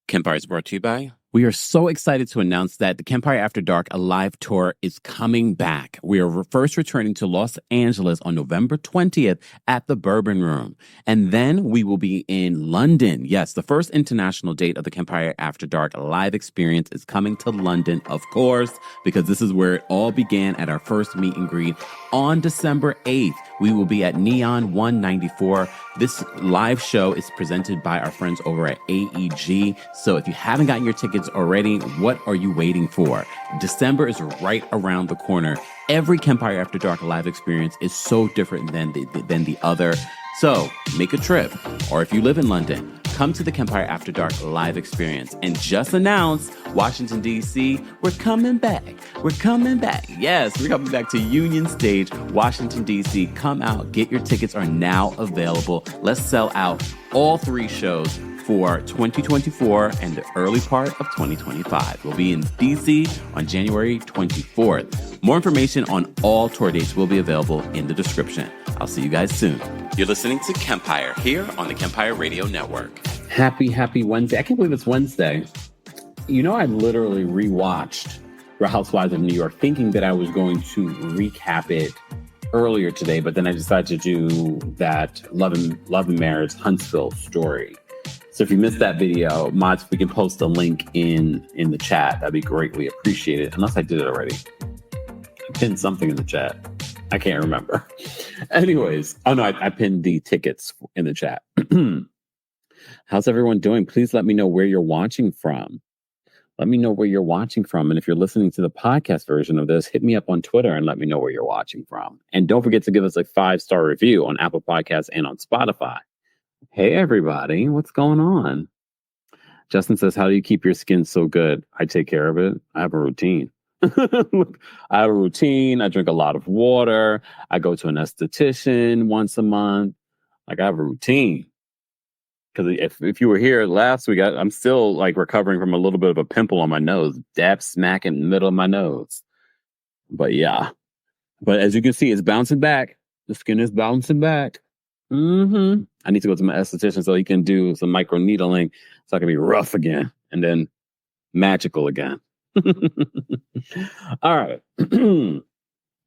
Kempire is brought to you by. We are so excited to announce that the Kempire After Dark, a live tour, is coming back. We are first returning to Los Angeles on November 20th at the Bourbon Room. And then we will be in London. Yes, the first international date of the Kempire After Dark live experience is coming to London, of course, because this is where it all began at our first meet and greet. On December 8th, we will be at Neon 194. This live show is presented by our friends over at AEG. So if you haven't gotten your tickets already, what are you waiting for? December is right around the corner. Every Kempire After Dark live experience is so different than the other. So make a trip, or if you live in London, come to the Kempire After Dark live experience. And just announce, Washington, D.C., we're coming back. We're coming back. Yes, we're coming back to Union Stage, Washington, D.C. Come out. Get your tickets are now available. Let's sell out all 3 shows for 2024 and the early part of 2025. We'll be in D.C. on January 24th. More information on all tour dates will be available in the description. I'll see you guys soon. You're listening to Kempire here on the Kempire Radio Network. Happy Wednesday. I can't believe it's Wednesday. You know, I literally rewatched Real Housewives of New York thinking that I was going to recap it earlier today, but then I decided to do that Love and Marriage Huntsville story. So if you missed that video, mods, we can post a link in the chat. That'd be greatly appreciated, unless I did it already. I pinned something in the chat. I can't remember. Anyways, I pinned the tickets in the chat. How's everyone doing? Please let me know where you're watching from. Let me know where you're watching from. And if you're listening to the podcast version of this, hit me up on Twitter and let me know where you're watching from. And don't forget to give us a 5-star review on Apple Podcasts and on Spotify. Hey, everybody. What's going on? Justin says, how do you keep your skin so good? I take care of it. I have a routine. I have a routine. I drink a lot of water. I go to an esthetician once a month. Like, I have a routine. Because if you were here last week, I'm still like recovering from a little bit of a pimple on my nose, dab smack in the middle of my nose. But yeah, but as you can see, it's bouncing back. The skin is bouncing back. I need to go to my esthetician so he can do some micro needling so I can be rough again and then magical again. All right.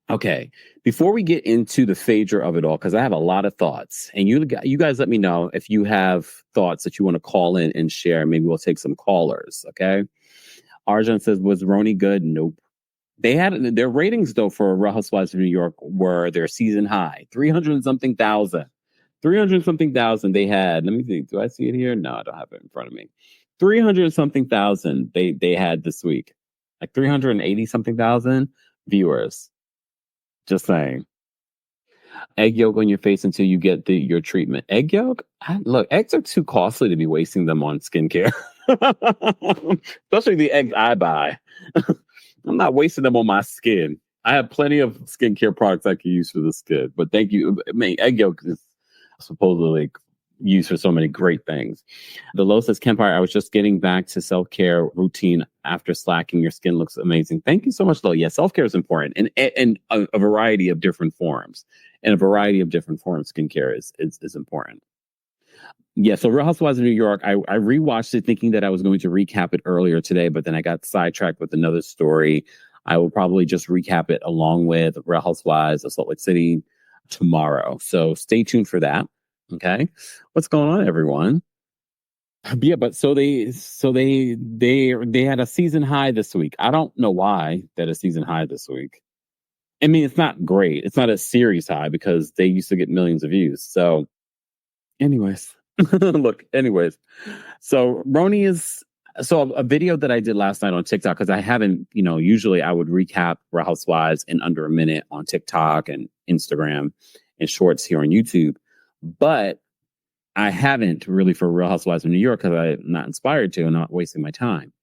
Okay. Before we get into the Phaedra of it all, because I have a lot of thoughts, and you guys let me know if you have thoughts that you want to call in and share. Maybe we'll take some callers. Okay. Arjun says, was Roni good? Nope. They had their ratings though for Real Housewives of New York were their season high, 300-something thousand. 300-something thousand they had. Let me see. Do I see it here? No, I don't have it in front of me. 300-something thousand they had this week. Like 380-something thousand viewers. Just saying. Egg yolk on your face until you get your treatment. Egg yolk? Look, eggs are too costly to be wasting them on skincare. Especially the eggs I buy. I'm not wasting them on my skin. I have plenty of skincare products I can use for the skin. But thank you. I mean, egg yolk is supposedly used for so many great things. The Low says, Kempire, I was just getting back to self-care routine after slacking. Your skin looks amazing. Thank you so much, Lo. Yeah, self-care is important and a variety of different forms. And a variety of different forms, skincare is important. Yeah, so Real Housewives of New York, I rewatched it thinking that I was going to recap it earlier today, but then I got sidetracked with another story. I will probably just recap it along with Real Housewives of Salt Lake City tomorrow. So stay tuned for that. Okay. What's going on, everyone? Yeah, but so they had a season high this week. I don't know why they had a season high this week. I mean, it's not great. It's not a series high because they used to get millions of views. So anyways, so Roni is, so a video that I did last night on TikTok, because I haven't, usually I would recap Real Housewives in under a minute on TikTok and Instagram and shorts here on YouTube. But I haven't really for Real Housewives of New York because I'm not inspired to and not wasting my time.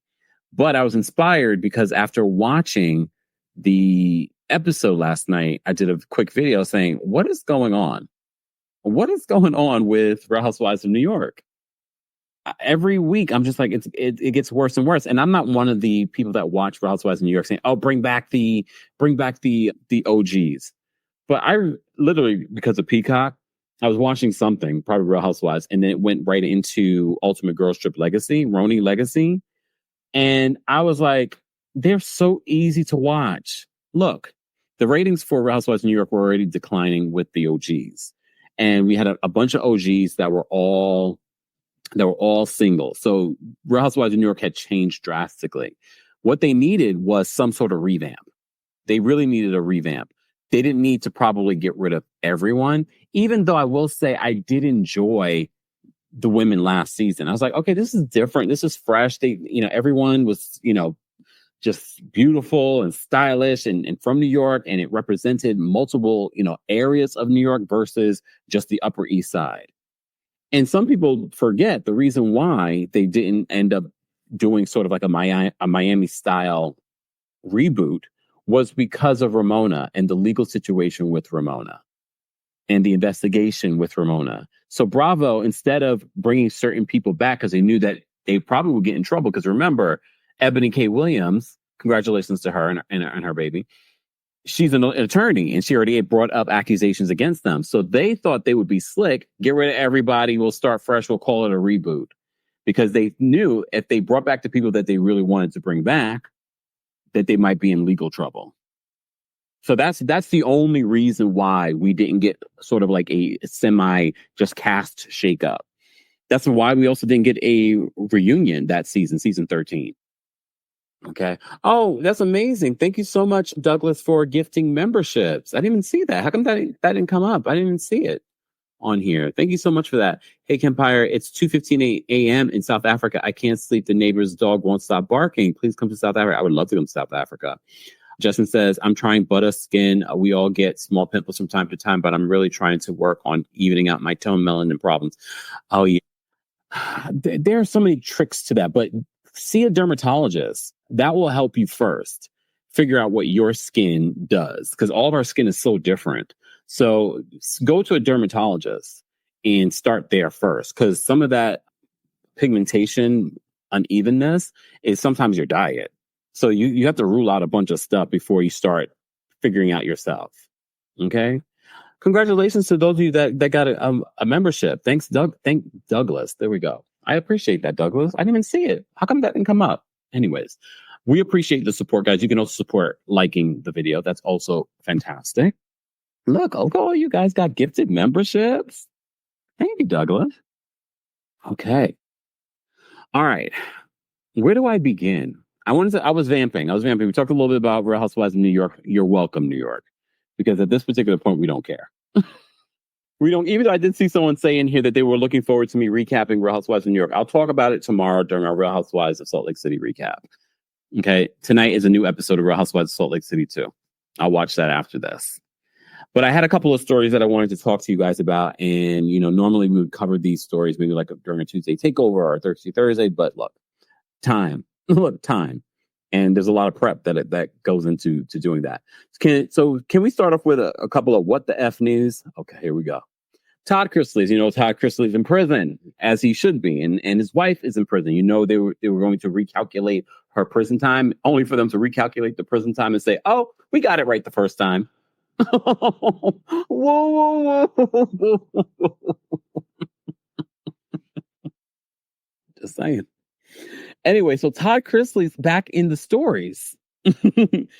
But I was inspired because after watching the episode last night, I did a quick video saying, what is going on? What is going on with Real Housewives of New York? Every week, I'm just like, it gets worse and worse. And I'm not one of the people that watch Real Housewives of New York saying, oh, bring back the OGs. But I literally, because of Peacock, I was watching something, probably Real Housewives, and then it went right into Ultimate Girls Trip Legacy, Roni Legacy. And I was like, they're so easy to watch. Look, the ratings for Real Housewives of New York were already declining with the OGs. And we had a bunch of OGs that were all single. So Real Housewives of New York had changed drastically. What they needed was some sort of revamp. They really needed a revamp. They didn't need to probably get rid of everyone, even though I will say I did enjoy the women last season. I was like, okay, this is different. This is fresh. Everyone was, just beautiful and stylish and from New York. And it represented multiple, areas of New York versus just the Upper East Side. And some people forget the reason why they didn't end up doing sort of like a Miami style reboot was because of Ramona and the legal situation with Ramona and the investigation with Ramona. So Bravo, instead of bringing certain people back because they knew that they probably would get in trouble, because remember, Ebony K. Williams, congratulations to her and her baby, she's an attorney and she already had brought up accusations against them. So they thought they would be slick, get rid of everybody, we'll start fresh, we'll call it a reboot. Because they knew if they brought back the people that they really wanted to bring back, that they might be in legal trouble. So that's the only reason why we didn't get sort of like a semi just cast shakeup. That's why we also didn't get a reunion that season 13. Okay. Oh, that's amazing. Thank you so much, Douglas, for gifting memberships. I didn't even see that. How come that didn't come up? I didn't even see it on here. Thank you so much for that. Hey, Kempire, it's 2:15 a.m. in South Africa. I can't sleep. The neighbor's dog won't stop barking. Please come to South Africa. I would love to come to South Africa. Justin says, I'm trying butter skin. We all get small pimples from time to time, but I'm really trying to work on evening out my tone, melanin problems. Oh, yeah. There are so many tricks to that, but see a dermatologist. That will help you first figure out what your skin does, because all of our skin is so different. So go to a dermatologist and start there first, because some of that pigmentation unevenness is sometimes your diet. So you have to rule out a bunch of stuff before you start figuring out yourself. Okay. Congratulations to those of you that got a membership. Thanks, Thank Douglas. There we go. I appreciate that, Douglas. I didn't even see it. How come that didn't come up? Anyways, we appreciate the support, guys. You can also support liking the video. That's also fantastic. Look, all you guys got gifted memberships. Thank you, Douglas. Okay. All right. Where do I begin? I was vamping. We talked a little bit about Real Housewives of New York. You're welcome, New York. Because at this particular point, we don't care. We don't, even though I did see someone say in here that they were looking forward to me recapping Real Housewives of New York. I'll talk about it tomorrow during our Real Housewives of Salt Lake City recap. Okay. Tonight is a new episode of Real Housewives of Salt Lake City too. I'll watch that after this. But I had a couple of stories that I wanted to talk to you guys about. And, normally we would cover these stories maybe like during a Tuesday takeover or a Thursday. But look, time. And there's a lot of prep that goes into doing that. Can we start off with a couple of what the F news? Okay, here we go. Todd Chrisley, Todd Chrisley's in prison, as he should be, and his wife is in prison. They were going to recalculate her prison time, only for them to recalculate the prison time and say, "Oh, we got it right the first time." Whoa. Just saying. Anyway, so Todd Chrisley's back in the stories.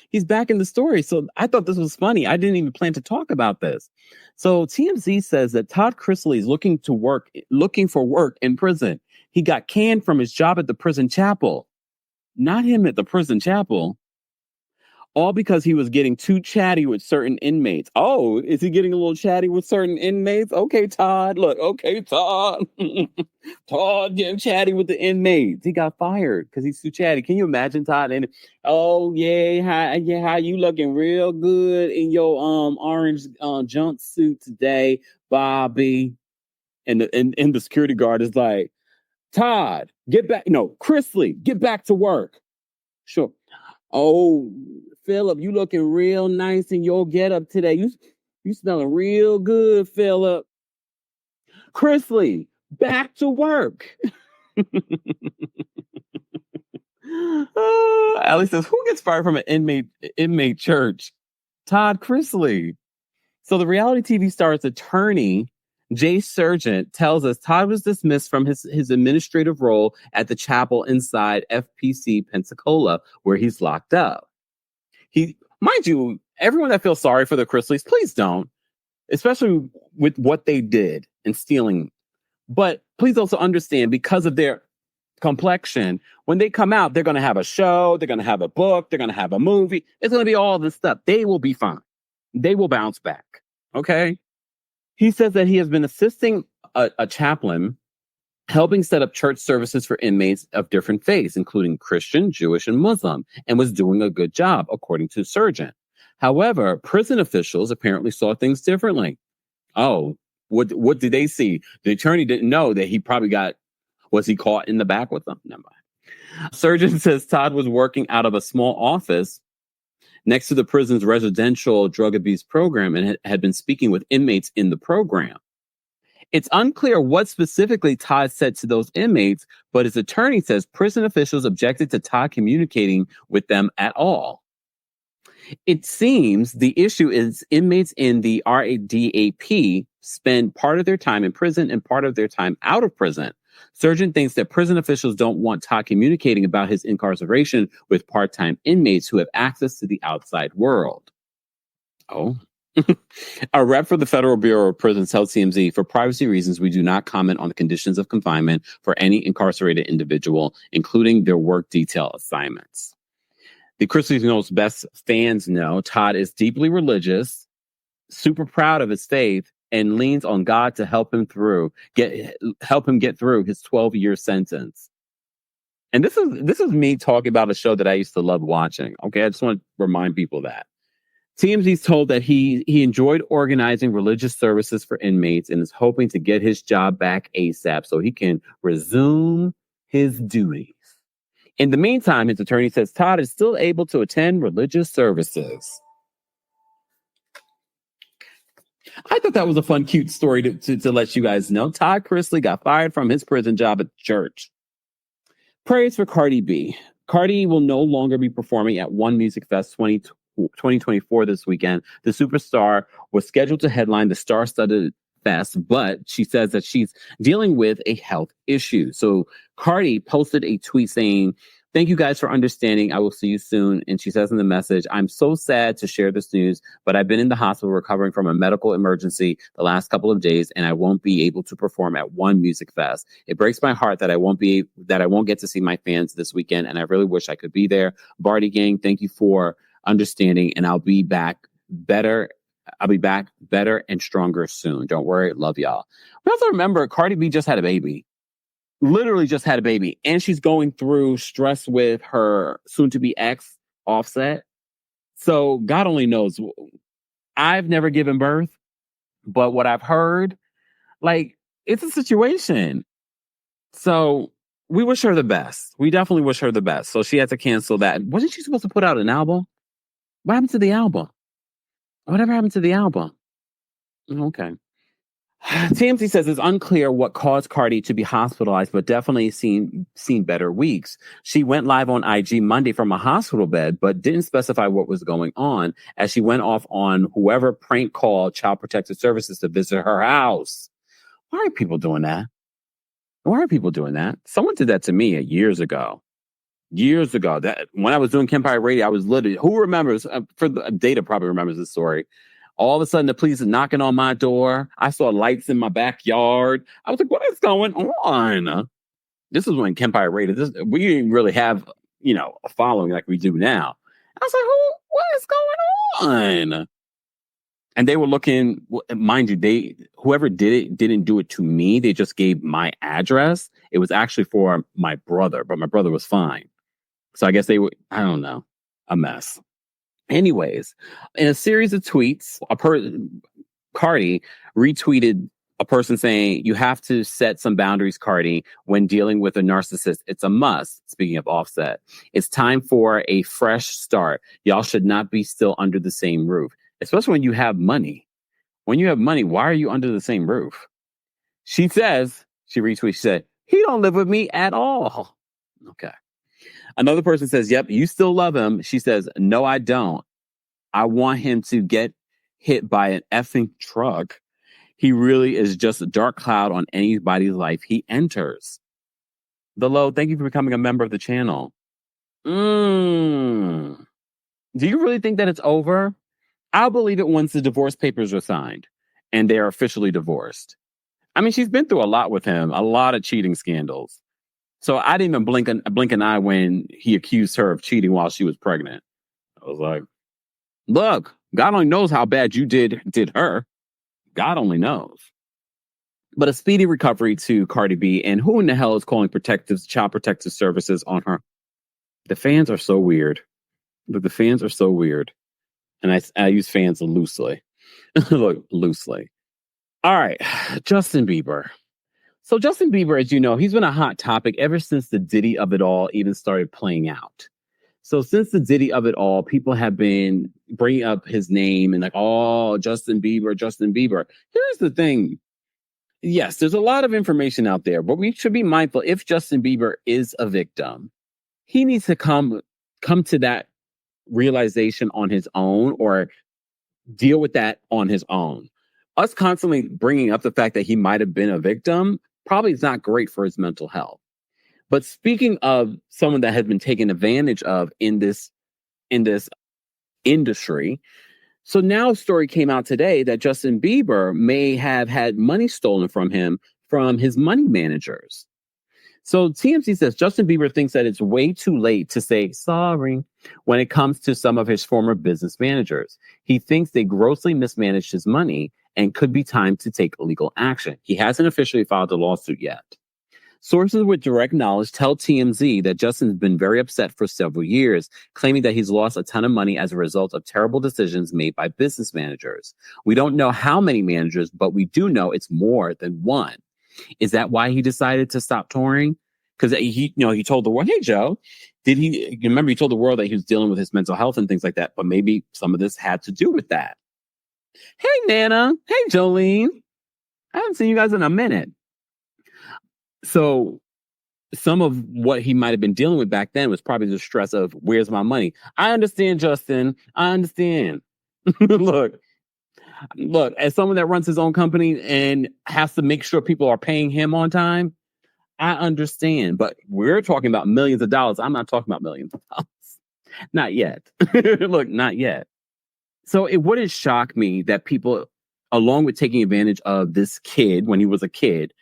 He's back in the story. So I thought this was funny. I didn't even plan to talk about this. So TMZ says that Todd Chrisley is looking for work in prison. He got canned from his job at the prison chapel. Not him at the prison chapel. All because he was getting too chatty with certain inmates. Oh, is he getting a little chatty with certain inmates? Okay, Todd. Look, okay, Todd. Todd getting chatty with the inmates. He got fired because he's too chatty. Can you imagine, Todd? And how you looking real good in your orange jumpsuit today, Bobby? And the security guard is like, Todd, get back. No, Chrisley, get back to work. Sure. Oh, Philip, you looking real nice in your getup today. You smelling real good, Philip. Chrisley, back to work. Allie says, who gets fired from an inmate church? Todd Chrisley. So the reality TV star's attorney Jay Sargent tells us Todd was dismissed from his administrative role at the chapel inside FPC Pensacola, where he's locked up. Mind you, everyone that feels sorry for the Chrisleys, please don't, especially with what they did in stealing. But please also understand, because of their complexion, when they come out, they're going to have a show, they're going to have a book, they're going to have a movie. It's going to be all this stuff. They will be fine. They will bounce back. Okay? He says that he has been assisting a chaplain, helping set up church services for inmates of different faiths, including Christian, Jewish, and Muslim, and was doing a good job, according to Sargent. However, prison officials apparently saw things differently. Oh, what did they see? The attorney didn't know that he probably was he caught in the back with them? Never mind. Sargent says Todd was working out of a small office next to the prison's residential drug abuse program and had been speaking with inmates in the program. It's unclear what specifically Todd said to those inmates, but his attorney says prison officials objected to Todd communicating with them at all. It seems the issue is inmates in the RADAP spend part of their time in prison and part of their time out of prison. Sargent thinks that prison officials don't want Todd communicating about his incarceration with part-time inmates who have access to the outside world. Oh. A rep for the Federal Bureau of Prisons tells TMZ, for privacy reasons, we do not comment on the conditions of confinement for any incarcerated individual, including their work detail assignments. The Chrisleys knows best fans know Todd is deeply religious, super proud of his faith, and leans on God to help him get through his 12-year sentence. And this is me talking about a show that I used to love watching. Okay, I just want to remind people that. TMZ's told that he enjoyed organizing religious services for inmates and is hoping to get his job back ASAP so he can resume his duties. In the meantime, his attorney says Todd is still able to attend religious services. I thought that was a fun, cute story to let you guys know. Todd Chrisley got fired from his prison job at church. Praise for Cardi B. Cardi will no longer be performing at One Music Fest 2024 this weekend. The superstar was scheduled to headline the star-studded fest, but she says that she's dealing with a health issue. So Cardi posted a tweet saying, "Thank you guys for understanding. I will see you soon." And she says in the message, "I'm so sad to share this news, but I've been in the hospital recovering from a medical emergency the last couple of days, and I won't be able to perform at One Music Fest. It breaks my heart that I won't get to see my fans this weekend, and I really wish I could be there. Barty Gang, thank you for understanding, and I'll be back better and stronger soon. Don't worry. Love y'all." We also remember Cardi B just had a baby. Literally just had a baby. And she's going through stress with her soon-to-be ex, Offset. So God only knows. I've never given birth, but what I've heard, it's a situation. So we wish her the best. We definitely wish her the best. So she had to cancel that. Wasn't she supposed to put out an album? What happened to the album? Whatever happened to the album? Okay. TMZ says it's unclear what caused Cardi to be hospitalized, but definitely seen better weeks. She went live on IG Monday from a hospital bed, but didn't specify what was going on as she went off on whoever prank called Child Protective Services to visit her house. Why are people doing that? Someone did that to me years ago. That when I was doing Kempire Radio, I was literally, who remembers, for the data probably remembers this story. All of a sudden, the police are knocking on my door. I saw lights in my backyard. I was like, what is going on? This is when Kempire Radio, we didn't really have, a following like we do now. I was like, what is going on? And they were looking, mind you, whoever did it didn't do it to me. They just gave my address. It was actually for my brother, but my brother was fine. So I guess they were, I don't know, a mess. Anyways, in a series of tweets, Cardi retweeted a person saying, "You have to set some boundaries, Cardi, when dealing with a narcissist. It's a must." Speaking of Offset, "It's time for a fresh start. Y'all should not be still under the same roof." Especially when you have money. When you have money, why are you under the same roof? She retweets, she said, "He don't live with me at all." Okay. Another person says, "Yep, you still love him." She says, "No, I don't. I want him to get hit by an effing truck. He really is just a dark cloud on anybody's life he enters. The Low, thank you for becoming a member of the channel. Do you really think that it's over? I'll believe it once the divorce papers are signed and they are officially divorced. I mean, she's been through a lot with him, a lot of cheating scandals. So I didn't even blink an eye when he accused her of cheating while she was pregnant. I was like, look, God only knows how bad you did her. God only knows. But a speedy recovery to Cardi B, and who in the hell is calling child protective services on her? The fans are so weird. The fans are so weird. And I use fans loosely. Look, loosely. All right, Justin Bieber. So Justin Bieber, as you know, he's been a hot topic ever since the Diddy of it all even started playing out. So since the Diddy of it all, people have been bringing up his name and like, oh, Justin Bieber, Justin Bieber. Here's the thing. Yes, there's a lot of information out there, but we should be mindful if Justin Bieber is a victim, he needs to come to that realization on his own or deal with that on his own. Us constantly bringing up the fact that he might have been a victim probably is not great for his mental health. But speaking of someone that has been taken advantage of in this industry, so now a story came out today that Justin Bieber may have had money stolen from him from his money managers. So TMZ says Justin Bieber thinks that it's way too late to say sorry when it comes to some of his former business managers. He thinks they grossly mismanaged his money and could be time to take legal action. He hasn't officially filed a lawsuit yet. Sources with direct knowledge tell TMZ that Justin's been very upset for several years, claiming that he's lost a ton of money as a result of terrible decisions made by business managers. We don't know how many managers, but we do know it's more than one. Is that why he decided to stop touring? Because he told the world, hey, Joe, remember he told the world that he was dealing with his mental health and things like that, but maybe some of this had to do with that. Hey, Nana. Hey, Jolene. I haven't seen you guys in a minute. So some of what he might have been dealing with back then was probably the stress of where's my money? I understand, Justin. I understand. Look, as someone that runs his own company and has to make sure people are paying him on time, I understand. But we're talking about millions of dollars. I'm not talking about millions of dollars. Not yet. Look, not yet. So it wouldn't shock me that people, along with taking advantage of this kid when he was a kid,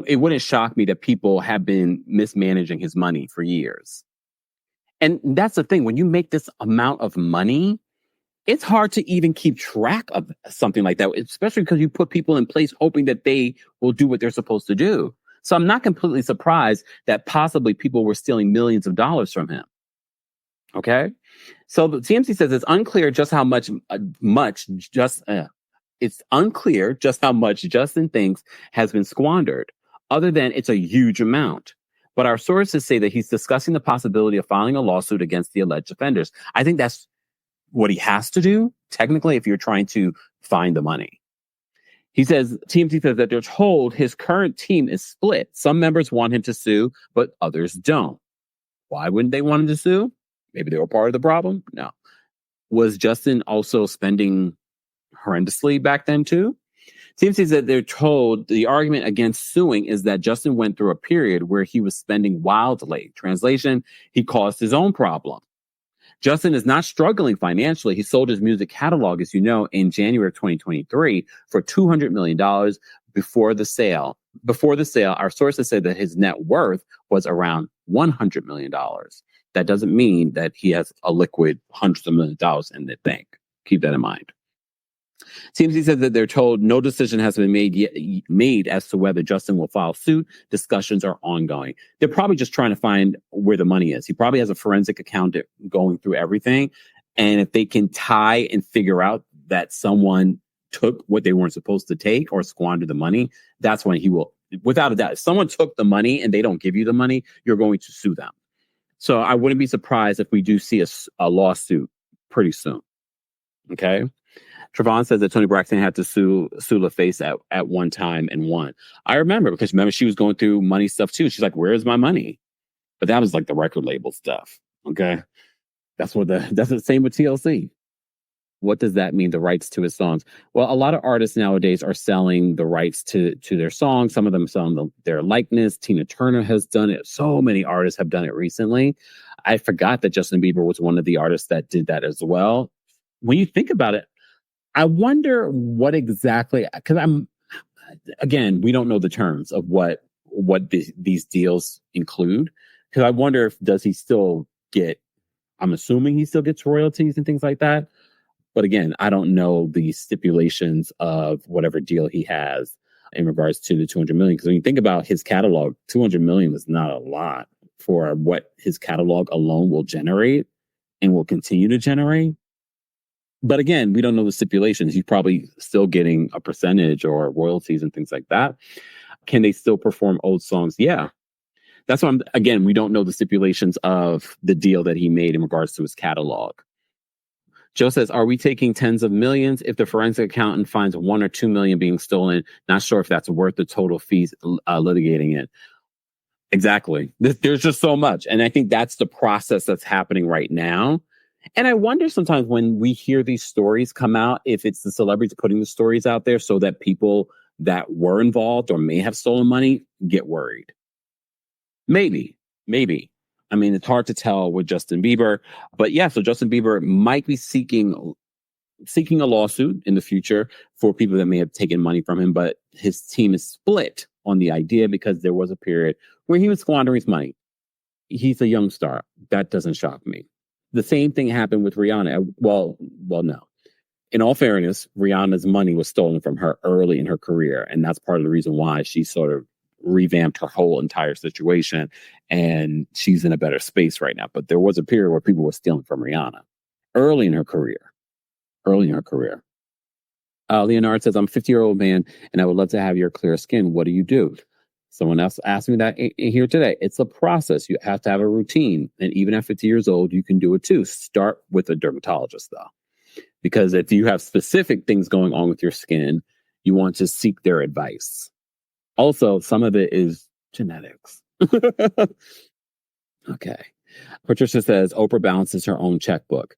it wouldn't shock me that people have been mismanaging his money for years. And that's the thing. When you make this amount of money, it's hard to even keep track of something like that, especially because you put people in place hoping that they will do what they're supposed to do. So I'm not completely surprised that possibly people were stealing millions of dollars from him. Okay. So the TMZ says it's unclear just how much it's unclear just how much Justin thinks has been squandered, other than it's a huge amount. But our sources say that he's discussing the possibility of filing a lawsuit against the alleged offenders. I think that's what he has to do, technically, if you're trying to find the money. TMZ says that they're told his current team is split. Some members want him to sue, but others don't. Why wouldn't they want him to sue? Maybe they were part of the problem? No. Was Justin also spending horrendously back then too? TMZ says that they're told the argument against suing is that Justin went through a period where he was spending wildly. Translation, he caused his own problem. Justin is not struggling financially. He sold his music catalog, as you know, in January of 2023 for $200 million before the sale. Before the sale, our sources said that his net worth was around $100 million. That doesn't mean that he has a liquid hundreds of millions of dollars in the bank. Keep that in mind. TMZ said that they're told no decision has been made as to whether Justin will file suit. Discussions are ongoing. They're probably just trying to find where the money is. He probably has a forensic accountant going through everything. And if they can tie and figure out that someone took what they weren't supposed to take or squandered the money, that's when he will, without a doubt, if someone took the money and they don't give you the money, you're going to sue them. So I wouldn't be surprised if we do see a lawsuit pretty soon. Okay. Trevon says that Toni Braxton had to sue LaFace at one time and won. I remember because she was going through money stuff too. She's like, where's my money? But that was like the record label stuff. Okay. That's the same with TLC. What does that mean, the rights to his songs? Well, a lot of artists nowadays are selling the rights to their songs. Some of them selling their likeness. Tina Turner has done it. So many artists have done it recently. I forgot that Justin Bieber was one of the artists that did that as well. When you think about it, I wonder what exactly, because again, we don't know the terms of what these deals include. Because I wonder if does he still get, I'm assuming he still gets royalties and things like that. But again, I don't know the stipulations of whatever deal he has in regards to the 200 million. Because when you think about his catalog, 200 million is not a lot for what his catalog alone will generate and will continue to generate. But again, we don't know the stipulations. He's probably still getting a percentage or royalties and things like that. Can they still perform old songs? Yeah. That's why, again, we don't know the stipulations of the deal that he made in regards to his catalog. Joe says, are we taking tens of millions if the forensic accountant finds 1 or 2 million being stolen? Not sure if that's worth the total fees litigating it. Exactly. There's just so much. And I think that's the process that's happening right now. And I wonder sometimes when we hear these stories come out, if it's the celebrities putting the stories out there so that people that were involved or may have stolen money get worried. Maybe. I mean, it's hard to tell with Justin Bieber, but yeah, so Justin Bieber might be seeking a lawsuit in the future for people that may have taken money from him, but his team is split on the idea because there was a period where he was squandering his money. He's a young star. That doesn't shock me. The same thing happened with Rihanna. Well, no. In all fairness, Rihanna's money was stolen from her early in her career, and that's part of the reason why she sort of revamped her whole entire situation, and she's in a better space right now. But there was a period where people were stealing from Rihanna early in her career. Leonard says, I'm a 50-year-old man and I would love to have your clear skin. What do you do? Someone else asked me that here today. It's a process. You have to have a routine. And even at 50 years old, you can do it too. Start with a dermatologist though, because if you have specific things going on with your skin, you want to seek their advice. Also, some of it is genetics. Okay. Patricia says, Oprah balances her own checkbook.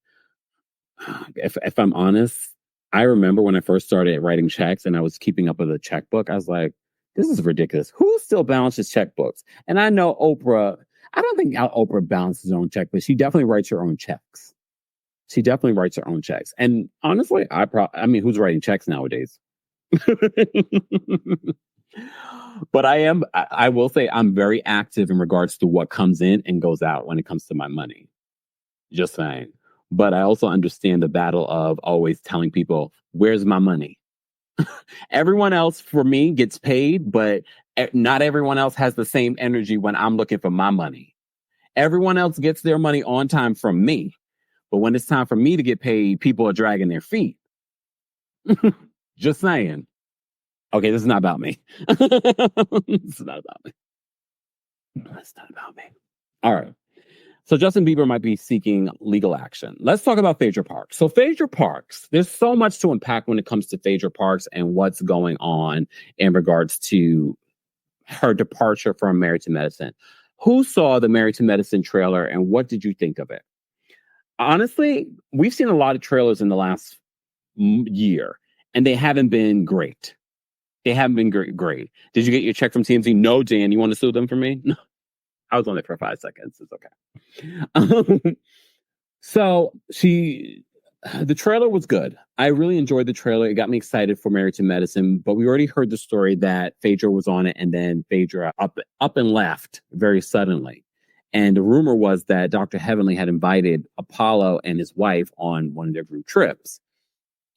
If I'm honest, I remember when I first started writing checks and I was keeping up with a checkbook, I was like, this is ridiculous. Who still balances checkbooks? And I know Oprah, I don't think Oprah balances her own checkbook. She definitely writes her own checks. And honestly, I mean, who's writing checks nowadays? But I will say I'm very active in regards to what comes in and goes out when it comes to my money. Just saying. But I also understand the battle of always telling people, where's my money? Everyone else for me gets paid, but not everyone else has the same energy when I'm looking for my money. Everyone else gets their money on time from me. But when it's time for me to get paid, people are dragging their feet. Just saying. Okay, this is not about me. It's not about me. All right. So Justin Bieber might be seeking legal action. Let's talk about Phaedra Parks. So Phaedra Parks, there's so much to unpack when it comes to Phaedra Parks and what's going on in regards to her departure from Married to Medicine. Who saw the Married to Medicine trailer and what did you think of it? Honestly, we've seen a lot of trailers in the last year and they haven't been great. Great. Did you get your check from TMZ? No, Dan. You want to sue them for me? No. I was on it for 5 seconds. It's okay. So the trailer was good. I really enjoyed the trailer. It got me excited for Married to Medicine, but we already heard the story that Phaedra was on it and then Phaedra up and left very suddenly. And the rumor was that Dr. Heavenly had invited Apollo and his wife on one of their group trips.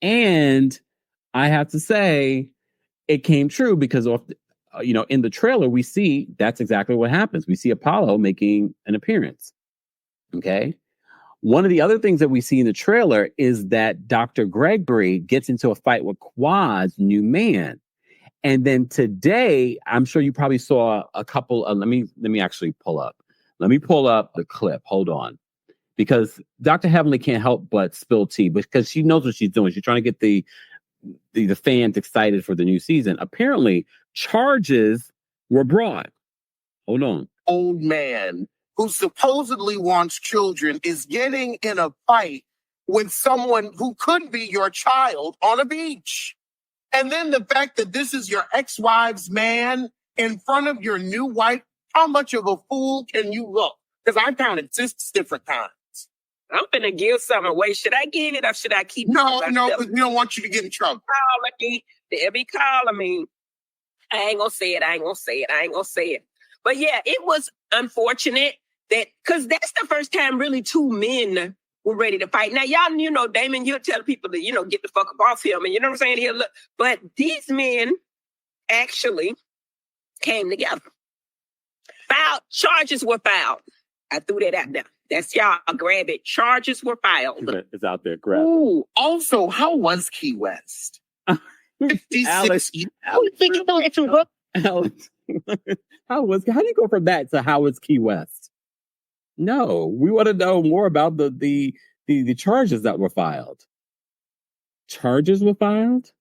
And I have to say, it came true because in the trailer, we see that's exactly what happens. We see Apollo making an appearance. Okay. One of the other things that we see in the trailer is that Dr. Gregory gets into a fight with Quad's new man. And then today, I'm sure you probably saw a couple of, let me actually pull up. Let me pull up the clip. Hold on. Because Dr. Heavenly can't help but spill tea because she knows what she's doing. She's trying to get the fans excited for the new season. Apparently, charges were brought. Hold on. Old man who supposedly wants children is getting in a fight with someone who could be your child on a beach. And then the fact that this is your ex-wife's man in front of your new wife, how much of a fool can you look? Because I counted 6 different times. I'm finna give something away. Should I give it or should I keep it? No, because we don't want you to get in trouble. They'll be calling me. I ain't gonna say it. But yeah, it was unfortunate that, because that's the first time really 2 men were ready to fight. Now, y'all, Damon, you'll tell people to, get the fuck up off him. And you know what I'm saying? Here, look. But these men actually came together. Charges were filed. I threw that out there. That's y'all. Grab it. Charges were filed. It's out there. Grab it. Ooh. Also, how was Key West? 56. Alex, how do you go from that to how is Key West? No, we want to know more about the charges that were filed. Charges were filed?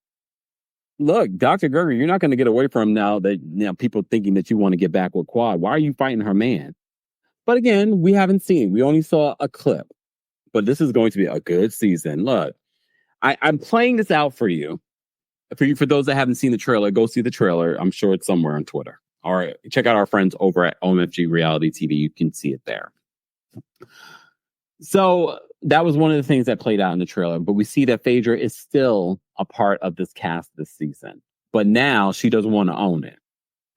Look, Dr. Gerger, you're not going to get away from now that people thinking that you want to get back with Quad. Why are you fighting her man? But again, we haven't seen. We only saw a clip. But this is going to be a good season. Look, I'm playing this out for you. For those that haven't seen the trailer, go see the trailer. I'm sure it's somewhere on Twitter. Or check out our friends over at OMFG Reality TV. You can see it there. So that was one of the things that played out in the trailer. But we see that Phaedra is still a part of this cast this season. But now she doesn't want to own it.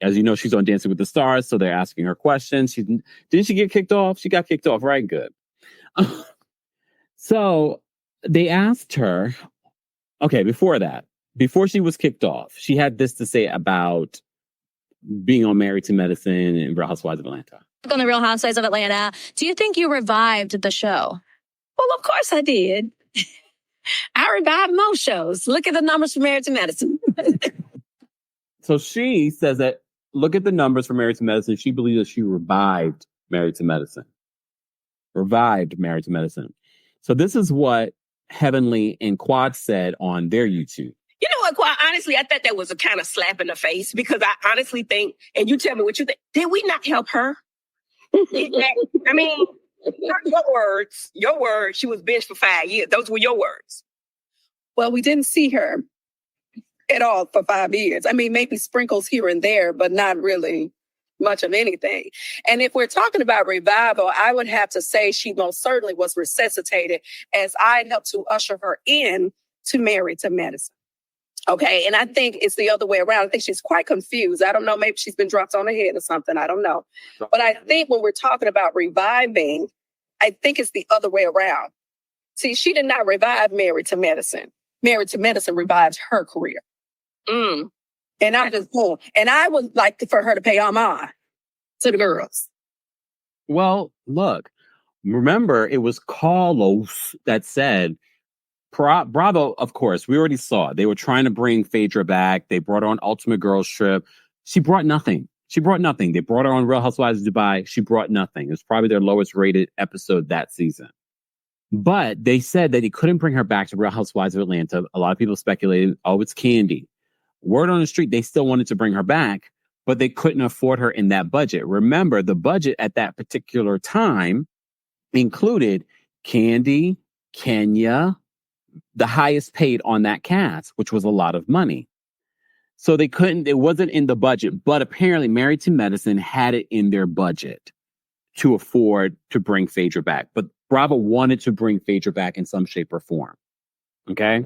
As you know, she's on Dancing with the Stars, so they're asking her questions. Didn't she get kicked off? She got kicked off, right? Good. So they asked her, okay, before she was kicked off, she had this to say about being on Married to Medicine and Real Housewives of Atlanta. On the Real Housewives of Atlanta, do you think you revived the show? Well, of course I did. I revived most shows. Look at the numbers for Married to Medicine. So she says that, look at the numbers for Married to Medicine. She believes that she revived Married to Medicine. Revived Married to Medicine. So this is what Heavenly and Quad said on their YouTube. You know what, Quad? Honestly, I thought that was a kind of slap in the face, because I honestly think, and you tell me what you think, did we not help her? I mean, your words, she was benched for 5 years. Those were your words. Well, we didn't see her at all for 5 years. I mean, maybe sprinkles here and there, but not really much of anything. And if we're talking about revival, I would have to say she most certainly was resuscitated as I helped to usher her in to Married to Medicine. Okay, and I think it's the other way around. I think she's quite confused. I don't know, maybe she's been dropped on her head or something. I don't know. But I think when we're talking about reviving, I think it's the other way around. See, she did not revive Married to Medicine. Married to Medicine revived her career. And I'm just cool. And I would like for her to pay homage to the girls. Well, look, remember, it was Carlos that said, Bravo, of course, we already saw. They were trying to bring Phaedra back. They brought her on Ultimate Girls Trip. She brought nothing. They brought her on Real Housewives of Dubai. She brought nothing. It was probably their lowest rated episode that season. But they said that he couldn't bring her back to Real Housewives of Atlanta. A lot of people speculated, oh, it's Candy. Word on the street, they still wanted to bring her back, but they couldn't afford her in that budget. Remember, the budget at that particular time included Candy, Kenya, the highest paid on that cast, which was a lot of money. So it wasn't in the budget, but apparently Married to Medicine had it in their budget to afford to bring Phaedra back. But Bravo wanted to bring Phaedra back in some shape or form. Okay?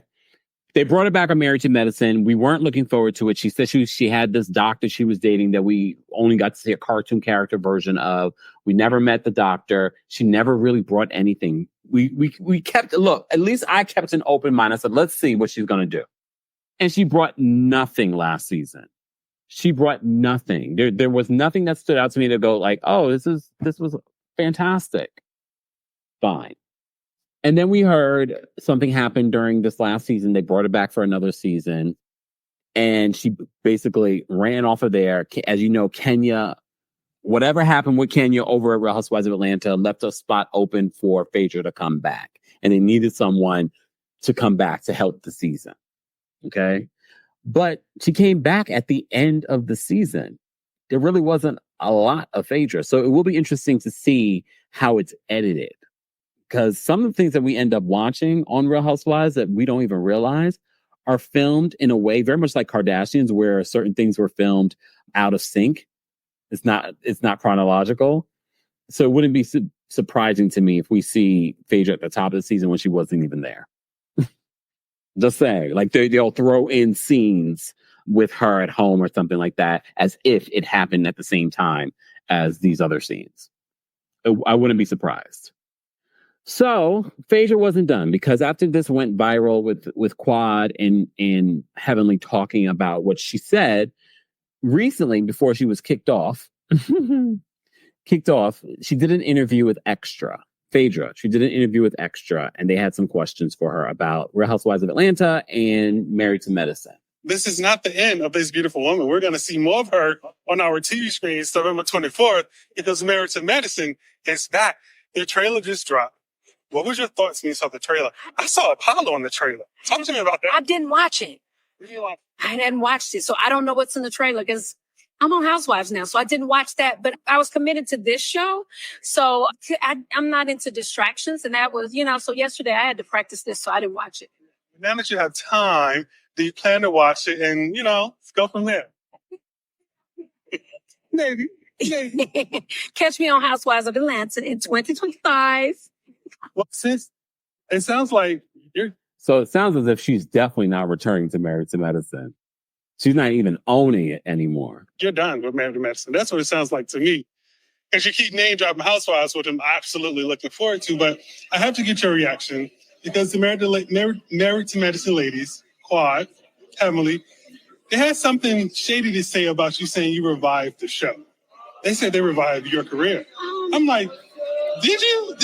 They brought her back on Married to Medicine. We weren't looking forward to it. She said she had this doctor she was dating that we only got to see a cartoon character version of. We never met the doctor. She never really brought anything. We kept, look, at least I kept an open mind. I said, let's see what she's going to do. And she brought nothing last season. She brought nothing. There was nothing that stood out to me to go like, oh, this was fantastic. Fine. And then we heard something happened during this last season. They brought her back for another season. And she basically ran off of there. As you know, Kenya, whatever happened with Kenya over at Real Housewives of Atlanta left a spot open for Phaedra to come back. And they needed someone to come back to help the season. Okay? But she came back at the end of the season. There really wasn't a lot of Phaedra. So it will be interesting to see how it's edited. because some of the things that we end up watching on Real Housewives that we don't even realize are filmed in a way very much like Kardashians, where certain things were filmed out of sync. It's not chronological. So it wouldn't be surprising to me if we see Phaedra at the top of the season when she wasn't even there. Just saying, like they'll throw in scenes with her at home or something like that as if it happened at the same time as these other scenes. I wouldn't be surprised. So Phaedra wasn't done, because after this went viral with Quad and Heavenly talking about what she said recently before she was kicked off, she did an interview with Extra. Phaedra, she did an interview with Extra, and they had some questions for her about Real Housewives of Atlanta and Married to Medicine. This is not the end of this beautiful woman. We're going to see more of her on our TV screens November 24th, because Married to Medicine is back. Their trailer just dropped. What was your thoughts when you saw the trailer? I saw Apollo in the trailer. Talk to me about that. I didn't watch it. I hadn't watched it, so I don't know what's in the trailer, because I'm on Housewives now, so I didn't watch that. But I was committed to this show, so I'm not into distractions. And that was, so yesterday I had to practice this, so I didn't watch it. Now that you have time, do you plan to watch it and, let's go from there? Maybe. Catch me on Housewives of Atlanta in 2025. Well, sis, it sounds like you're... So it sounds as if she's definitely not returning to Married to Medicine. She's not even owning it anymore. You're done with Married to Medicine. That's what it sounds like to me. As you keep name dropping Housewives, which I'm absolutely looking forward to, but I have to get your reaction, because the Married to Medicine ladies, Quad, Emily, they had something shady to say about you, saying you revived the show. They said they revived your career. I'm like, did you?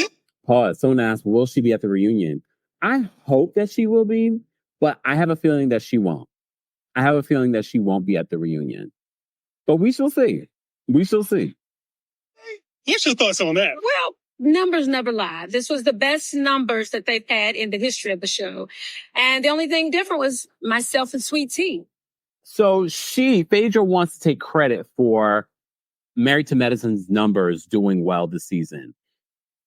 Pause. Someone asked, will she be at the reunion? I hope that she will be, but I have a feeling that she won't. I have a feeling that she won't be at the reunion. But we shall see. We shall see. What's your thoughts on that? Well, numbers never lie. This was the best numbers that they've had in the history of the show. And the only thing different was myself and Sweet Tea. So Phaedra wants to take credit for Married to Medicine's numbers doing well this season.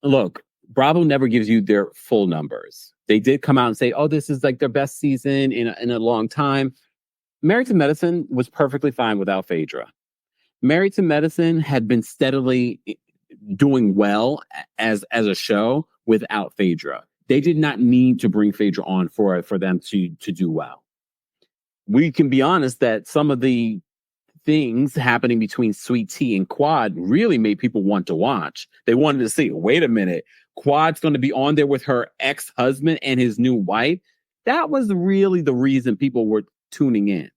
Look, Bravo never gives you their full numbers. They did come out and say, this is like their best season in a long time. Married to Medicine was perfectly fine without Phaedra. Married to Medicine had been steadily doing well as a show without Phaedra. They did not need to bring Phaedra on for them to do well. We can be honest that some of the things happening between Sweet Tea and Quad really made people want to watch. They wanted to see, wait a minute, Quad's going to be on there with her ex-husband and his new wife. That was really the reason people were tuning in.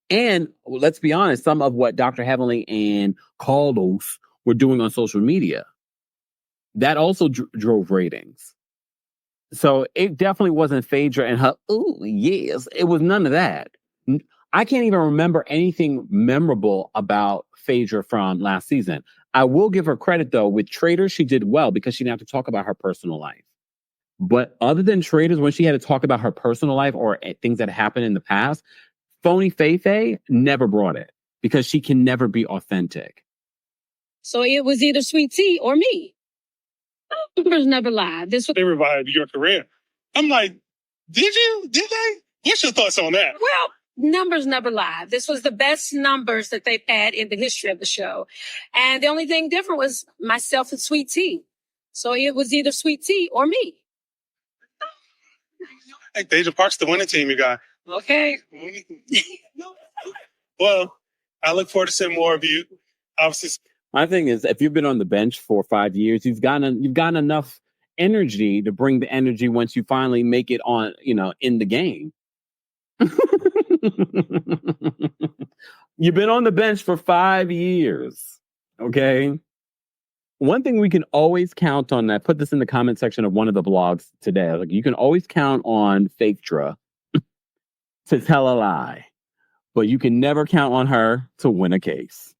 And let's be honest, some of what Dr. Heavenly and Carlos were doing on social media, that also drove ratings. So it definitely wasn't Phaedra and her, yes, it was none of that. I can't even remember anything memorable about Phaedra from last season. I will give her credit, though. With Traitors, she did well because she didn't have to talk about her personal life. But other than Traitors, when she had to talk about her personal life or things that happened in the past, Phony Faye never brought it because she can never be authentic. So it was either Sweet Tea or me. Numbers never lie. They revived your career. I'm like, did they? What's your thoughts on that? Well, numbers never lie. This was the best numbers that they've had in the history of the show. And the only thing different was myself and Sweet Tea. So it was either Sweet Tea or me. Hey, Phaedra Parks, the winning team, you got. Okay. Well, I look forward to seeing more of you. Obviously, my thing is, if you've been on the bench for 5 years, you've gotten enough energy to bring the energy once you finally make it on, in the game. You've been on the bench for 5 years. Okay. One thing we can always count on, I put this in the comment section of one of the blogs today. Like, you can always count on Phaedra to tell a lie, but you can never count on her to win a case.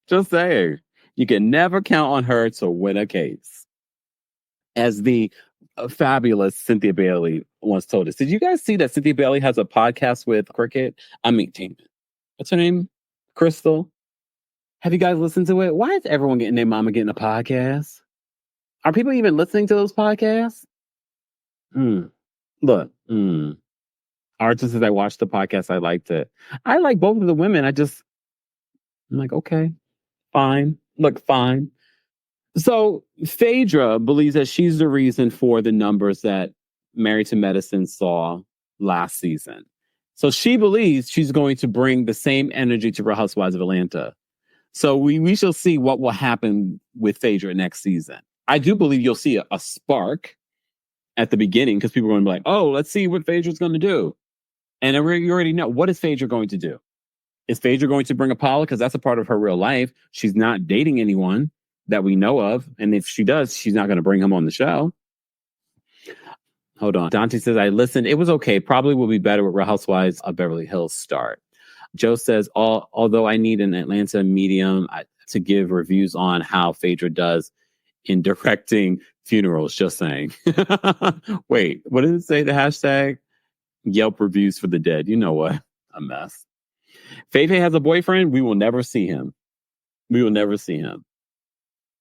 Just saying, you can never count on her to win a case. As the fabulous Cynthia Bailey once told us. Did you guys see that Cynthia Bailey has a podcast with what's her name? Crystal. Have you guys listened to it? Why is everyone getting their mama getting a podcast? Are people even listening to those podcasts? Look, Artist says I watched the podcast. I liked it. I like both of the women. I'm like, okay, fine. Look, fine. So Phaedra believes that she's the reason for the numbers that Married to Medicine saw last season. So she believes she's going to bring the same energy to Real Housewives of Atlanta. So we shall see what will happen with Phaedra next season. I do believe you'll see a spark at the beginning because people are going to be like, oh, let's see what Phaedra's going to do. And you already know, what is Phaedra going to do? Is Phaedra going to bring Apollo? Because that's a part of her real life. She's not dating anyone that we know of. And if she does, she's not going to bring him on the show. Hold on. Dante says, I listened. It was okay. Probably will be better with Real Housewives of Beverly Hills start. Joe says, although I need an Atlanta medium to give reviews on how Phaedra does in directing funerals, just saying. Wait, what did it say? The hashtag? Yelp reviews for the dead. You know what? A mess. Faye has a boyfriend. We will never see him. We will never see him.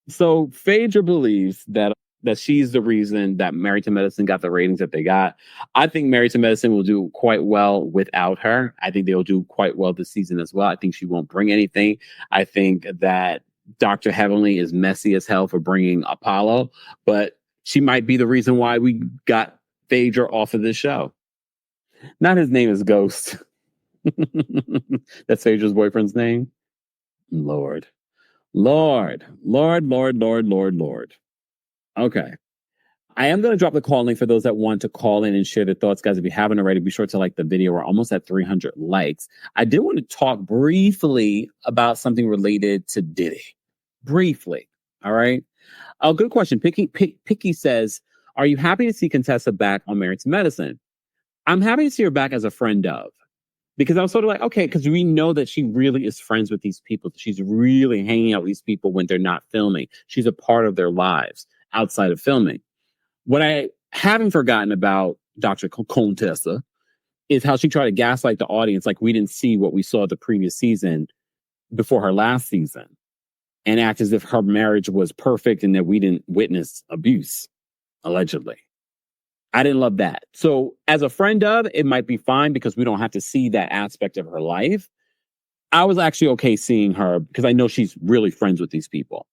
So Phaedra believes that she's the reason that Married to Medicine got the ratings that they got. I think Married to Medicine will do quite well without her. I think they'll do quite well this season as well. I think she won't bring anything. I think that Dr. Heavenly is messy as hell for bringing Apollo, but she might be the reason why we got Phaedra off of this show. Not his name is Ghost. That's Phaedra's boyfriend's name. Lord. Okay. I am going to drop the call link for those that want to call in and share their thoughts. Guys, if you haven't already, be sure to like the video. We're almost at 300 likes. I did want to talk briefly about something related to Diddy. Briefly. All right. Oh, good question. Picky says, are you happy to see Contessa back on Married to Medicine? I'm happy to see her back as a friend of. Because I was sort of like, okay, because we know that she really is friends with these people. She's really hanging out with these people when they're not filming. She's a part of their lives outside of filming. What I haven't forgotten about Dr. Contessa is how she tried to gaslight the audience like we didn't see what we saw the previous season before her last season and act as if her marriage was perfect and that we didn't witness abuse, allegedly. I didn't love that. So as a friend of, it might be fine because we don't have to see that aspect of her life. I was actually okay seeing her because I know she's really friends with these people.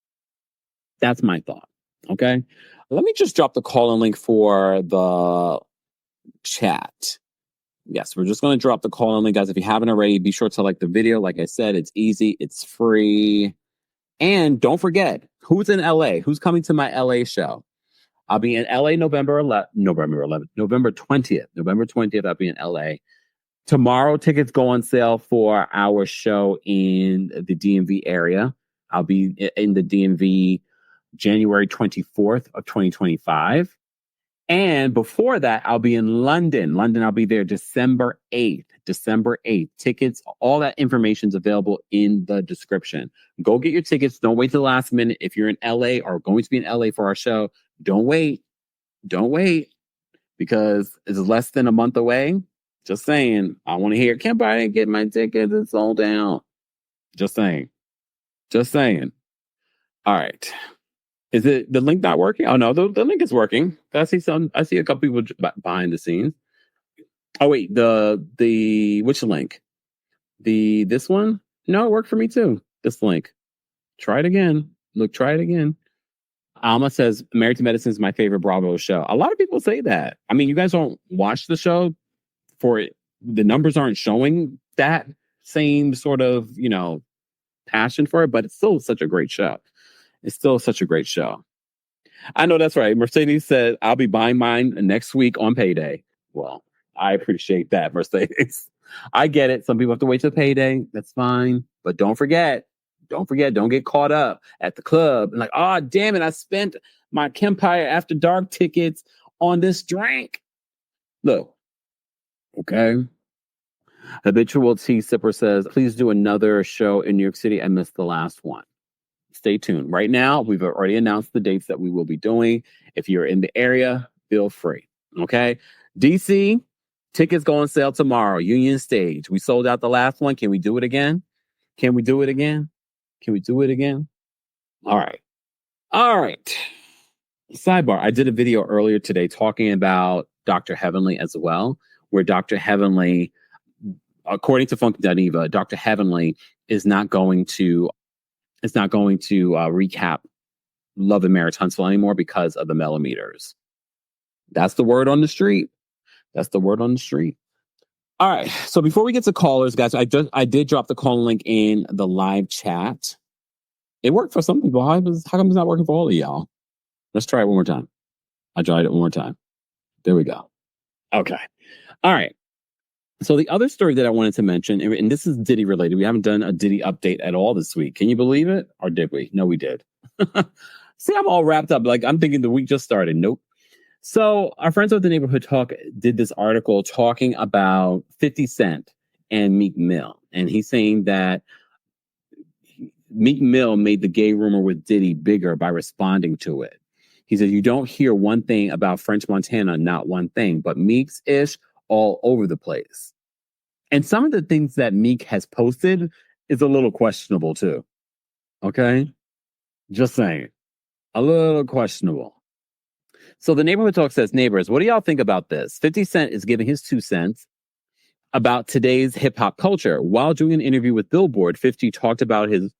That's my thought. Okay. Let me just drop the call-in link for the chat. Yes, we're just going to drop the call-in link, guys. If you haven't already, be sure to like the video. Like I said, it's easy. It's free. And don't forget, who's in LA? Who's coming to my LA show? I'll be in LA November 20th. November 20th, I'll be in LA. Tomorrow, tickets go on sale for our show in the DMV area. I'll be in the DMV January 24th of 2025. And before that, I'll be in London. I'll be there December 8th. Tickets, all that information is available in the description. Go get your tickets. Don't wait till the last minute. If you're in LA or going to be in LA for our show, don't wait. Because it's less than a month away. Just saying. I want to hear, Kempire, I didn't get my tickets. It's sold out. Just saying. All right. Is it the link not working? Oh no, the link is working. I see a couple people behind the scenes. Oh wait, the which link? This one? No, it worked for me too. This link. Try it again. Try it again. Alma says Married to Medicine is my favorite Bravo show. A lot of people say that. I mean, you guys don't watch the show for it. The numbers aren't showing that same sort of, passion for it, but it's still such a great show. I know that's right. Mercedes said, I'll be buying mine next week on payday. Well, I appreciate that, Mercedes. I get it. Some people have to wait till payday. That's fine. But don't forget, don't get caught up at the club and like, oh, damn it, I spent my Kempire After Dark tickets on this drink. Look, okay. Habitual Tea Sipper says, please do another show in New York City. I missed the last one. Stay tuned. Right now, we've already announced the dates that we will be doing. If you're in the area, feel free. Okay. DC, tickets go on sale tomorrow. Union Stage. We sold out the last one. Can we do it again? All right. Sidebar, I did a video earlier today talking about Dr. Heavenly as well, where Dr. Heavenly, according to Funky.Eva, Dr. Heavenly is not going to recap Love and Marriage Huntsville anymore because of the millimeters. That's the word on the street. All right. So before we get to callers, guys, I did drop the call link in the live chat. It worked for some people. How come it's not working for all of y'all? Let's try it one more time. I tried it one more time. There we go. Okay. All right. So the other story that I wanted to mention, and this is Diddy related. We haven't done a Diddy update at all this week. Can you believe it? Or did we? No, we did. See, I'm all wrapped up. Like, I'm thinking the week just started. Nope. So our friends of the Neighborhood Talk did this article talking about 50 Cent and Meek Mill. And he's saying that Meek Mill made the gay rumor with Diddy bigger by responding to it. He said, you don't hear one thing about French Montana, not one thing, but Meek's ish all over the place. And some of the things that Meek has posted is a little questionable too. Okay? Just saying. A little questionable. So the Neighborhood Talk says, neighbors, what do y'all think about this? 50 Cent is giving his 2 cents about today's hip hop culture. While doing an interview with Billboard, 50 talked about his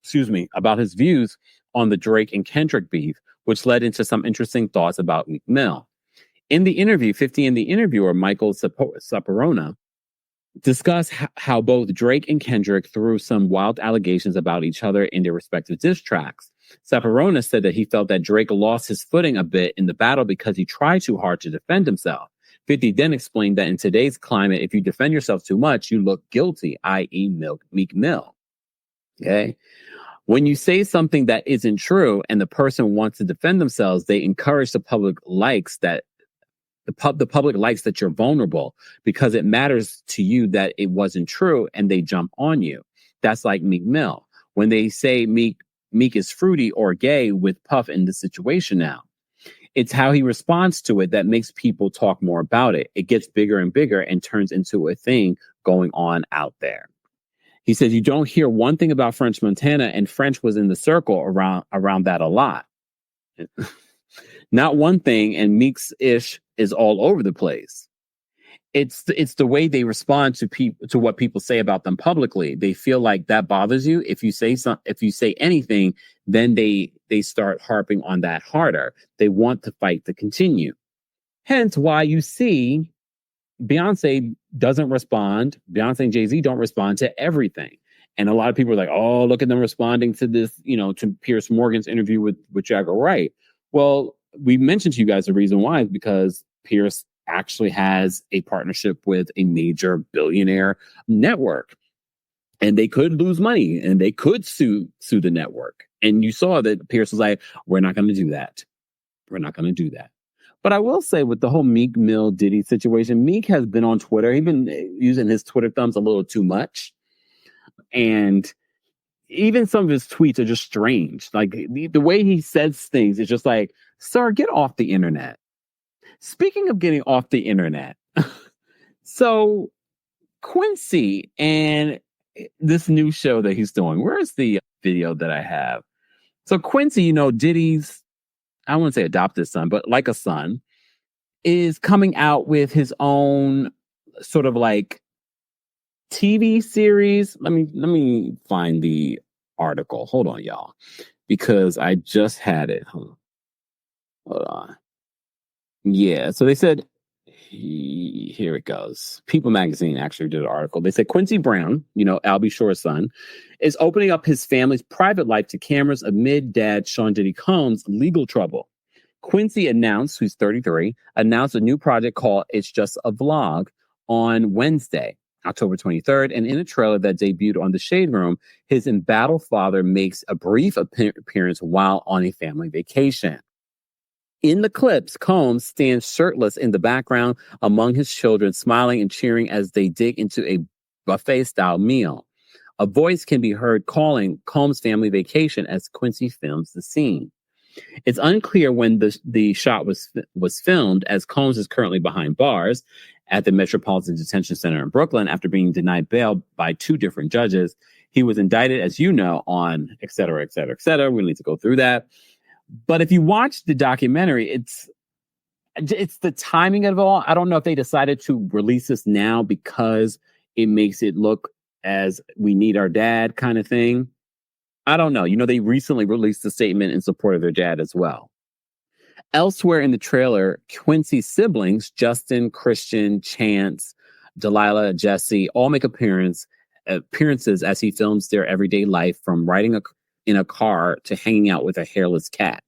views on the Drake and Kendrick beef, which led into some interesting thoughts about Meek Mill. In the interview, 50 and the interviewer, Michael Saporona, discussed how both Drake and Kendrick threw some wild allegations about each other in their respective diss tracks. Saporona said that he felt that Drake lost his footing a bit in the battle because he tried too hard to defend himself. 50 then explained that in today's climate, if you defend yourself too much, you look guilty, i.e. Meek Mill. Okay? When you say something that isn't true and the person wants to defend themselves, they encourage the public likes that the public likes that you're vulnerable because it matters to you that it wasn't true and they jump on you. That's like Meek Mill. When they say Meek is fruity or gay with Puff in this situation now, it's how he responds to it that makes people talk more about it. It gets bigger and bigger and turns into a thing going on out there. He says, you don't hear one thing about French Montana, and French was in the circle around that a lot. Not one thing, and Meek's ish is all over the place. It's the way they respond to what people say about them publicly. They feel like that bothers you. If you say anything, then they start harping on that harder. They want the fight to continue. Hence why you see Beyonce doesn't respond. Beyonce and Jay-Z don't respond to everything. And a lot of people are like, oh, look at them responding to this, to Piers Morgan's interview with Jagger Wright. Well, we mentioned to you guys the reason why is because Piers actually has a partnership with a major billionaire network. And they could lose money and they could sue the network. And you saw that Piers was like, we're not going to do that. We're not going to do that. But I will say with the whole Meek Mill Diddy situation, Meek has been on Twitter. He's been using his Twitter thumbs a little too much. And even some of his tweets are just strange. Like the way he says things is just like, sir, get off the internet. Speaking of getting off the internet, so Quincy and this new show that he's doing, where's the video that I have? So Quincy, Diddy's, I wouldn't say adopted son, but like a son, is coming out with his own sort of like TV series. Let me find the article. Hold on, y'all, because I just had it. Hold on. Yeah, so they said, here it goes. People Magazine actually did an article. They said Quincy Brown, Albie Shore's son, is opening up his family's private life to cameras amid dad Sean Diddy Combs' legal trouble. Quincy announced, who's 33, announced a new project called It's Just a Vlog on Wednesday, October 23rd. And in a trailer that debuted on The Shade Room, his embattled father makes a brief appearance while on a family vacation. In the clips, Combs stands shirtless in the background among his children, smiling and cheering as they dig into a buffet-style meal. A voice can be heard calling Combs' family vacation as Quincy films the scene. It's unclear when the shot was filmed, as Combs is currently behind bars at the Metropolitan Detention Center in Brooklyn after being denied bail by 2 different judges. He was indicted, as you know, on et cetera, et cetera, et cetera. We don't need to go through that. But if you watch the documentary, it's the timing of it all. I don't know if they decided to release this now because it makes it look as we need our dad kind of thing. I don't know. They recently released a statement in support of their dad as well. Elsewhere in the trailer, Quincy's siblings, Justin, Christian, Chance, Delilah, Jesse, all make appearances as he films their everyday life, from riding in a car to hanging out with a hairless cat.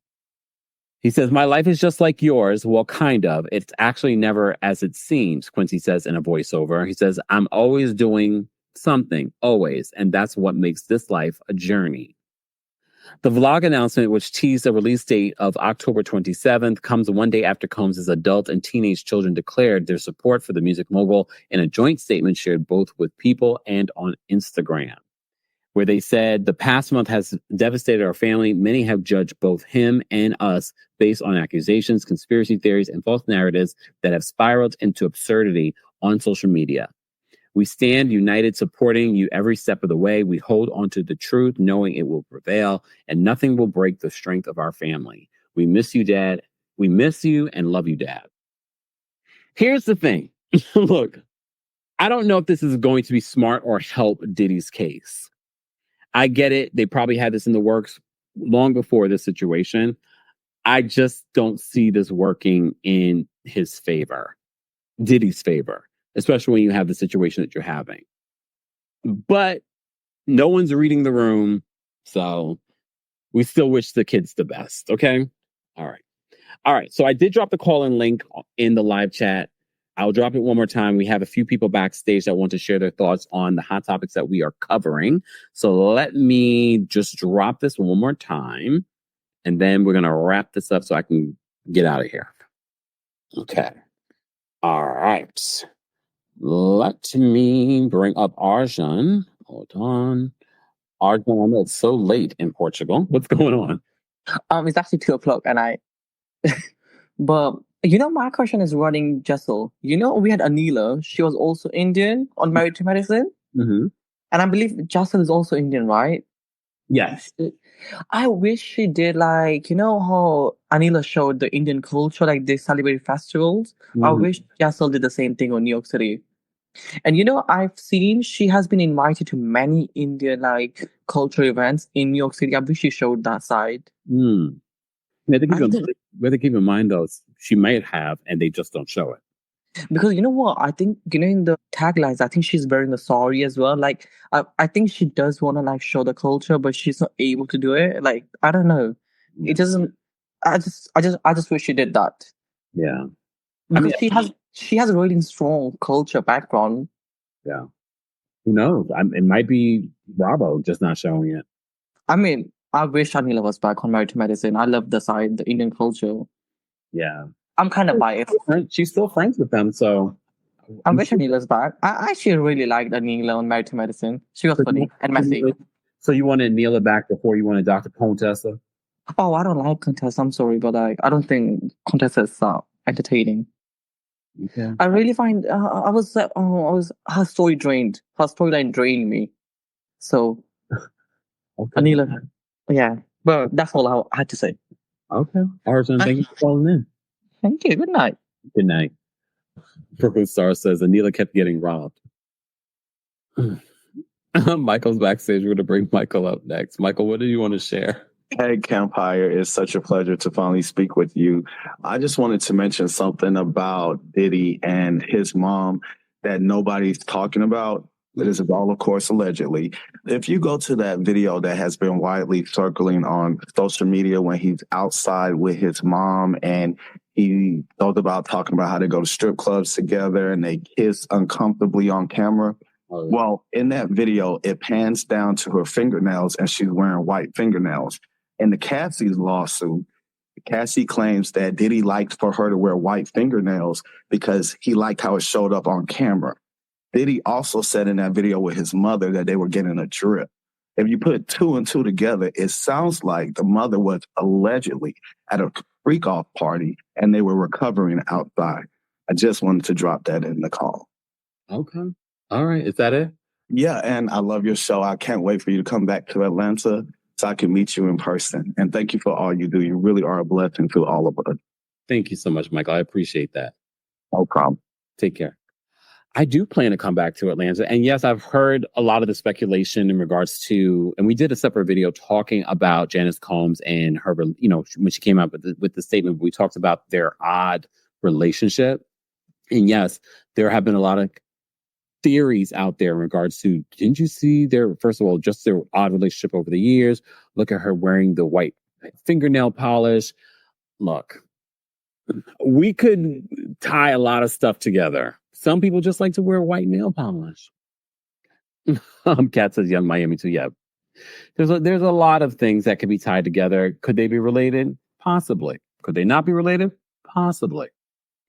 He says, "My life is just like yours." Well, kind of. It's actually never as it seems, Quincy says in a voiceover. He says, "I'm always doing something, always. And that's what makes this life a journey." The vlog announcement, which teased a release date of October 27th, comes one day after Combs' adult and teenage children declared their support for the music mogul in a joint statement shared both with People and on Instagram, where they said, "The past month has devastated our family. Many have judged both him and us based on accusations, conspiracy theories, and false narratives that have spiraled into absurdity on social media. We stand united, supporting you every step of the way. We hold on to the truth, knowing it will prevail, and nothing will break the strength of our family. We miss you, Dad. We miss you and love you, Dad." Here's the thing. Look, I don't know if this is going to be smart or help Diddy's case. I get it. They probably had this in the works long before this situation. I just don't see this working in his favor, Diddy's favor, especially when you have the situation that you're having. But no one's reading the room, so we still wish the kids the best, okay? All right. So I did drop the call-in link in the live chat. I'll drop it one more time. We have a few people backstage that want to share their thoughts on the hot topics that we are covering. So let me just drop this one more time, and then we're going to wrap this up so I can get out of here. Okay. All right. Let me bring up Arjun. Hold on. Arjun, it's so late in Portugal. What's going on? It's actually 2:00 and but my question is regarding Jessel. We had Anila. She was also Indian on Married to Medicine. Mm-hmm. And I believe Jessel is also Indian, right? Yes. I wish she did, how Anila showed the Indian culture, like they celebrate festivals. Mm-hmm. I wish Jessel did the same thing on New York City. And I've seen she has been invited to many Indian culture events in New York City. I wish she showed that side. We have to keep in mind, though, she might have, and they just don't show it. Because you know what? I think, in the taglines, I think she's wearing a sari as well. I think she does want to show the culture, but she's not able to do it. I don't know. It doesn't. I just wish she did that. Yeah. Because she has a really strong culture background. Yeah. Who knows? It might be Bravo just not showing it. I wish Anila was back on Married to Medicine. I love the Indian culture. Yeah. I'm kind of biased. She's still friends with them, so I wish Anila's back. I actually really liked Anila on Married to Medicine. She was funny and messy. So you wanted Anila back before you wanted Dr. Contessa? Oh, I don't like Contessa. I'm sorry, but I don't think Contessa is entertaining. Okay. I really find her storyline drained me. So Okay. Anila, yeah. But that's all I had to say. Okay. Arjun, thank you for calling in. Thank you. Good night. Good night. Purple Star says Anila kept getting robbed. Michael's backstage. We're going to bring Michael up next. Michael, what do you want to share? Hey, Kempire. It's such a pleasure to finally speak with you. I just wanted to mention something about Diddy and his mom that nobody's talking about. This is all, of course, allegedly. If you go to that video that has been widely circling on social media when he's outside with his mom and he talked about talking about how they go to strip clubs together and they kiss uncomfortably on camera. Oh, yeah. Well, in that video, it pans down to her fingernails and she's wearing white fingernails. In the Cassie's lawsuit, Cassie claims that Diddy liked for her to wear white fingernails because he liked how it showed up on camera. Diddy also said in that video with his mother that they were getting a drip. If you put two and two together, it sounds like the mother was allegedly at a freak-off party and they were recovering outside. I just wanted to drop that in the call. Okay. All right. Is that it? Yeah, and I love your show. I can't wait for you to come back to Atlanta so I can meet you in person. And thank you for all you do. You really are a blessing to all of us. Thank you so much, Michael. I appreciate that. No problem. Take care. I do plan to come back to Atlanta. And yes, I've heard a lot of the speculation in regards to, and we did a separate video talking about Janice Combs and her, you know, when she came out with the statement, we talked about their odd relationship. And yes, there have been a lot of theories out there in regards to, didn't you see their, first of all, just their odd relationship over the years? Look at her wearing the white fingernail polish. Look, we could tie a lot of stuff together. Some people just like to wear white nail polish. Kat says Young Miami too. Yeah. There's a lot of things that could be tied together. Could they be related? Possibly. Could they not be related? Possibly.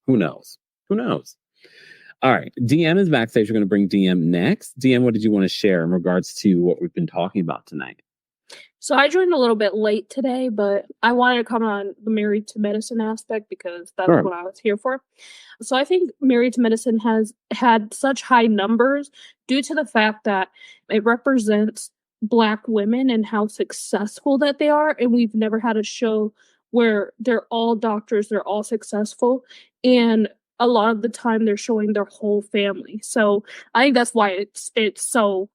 Who knows? Who knows? All right. DM is backstage. We're going to bring DM next. DM, what did you want to share in regards to what we've been talking about tonight? So I joined a little bit late today, but I wanted to come on the Married to Medicine aspect because that's what I was here for. So I think Married to Medicine has had such high numbers due to the fact that it represents Black women and how successful that they are. And we've never had a show where they're all doctors, they're all successful. And a lot of the time they're showing their whole family. So I think that's why it's so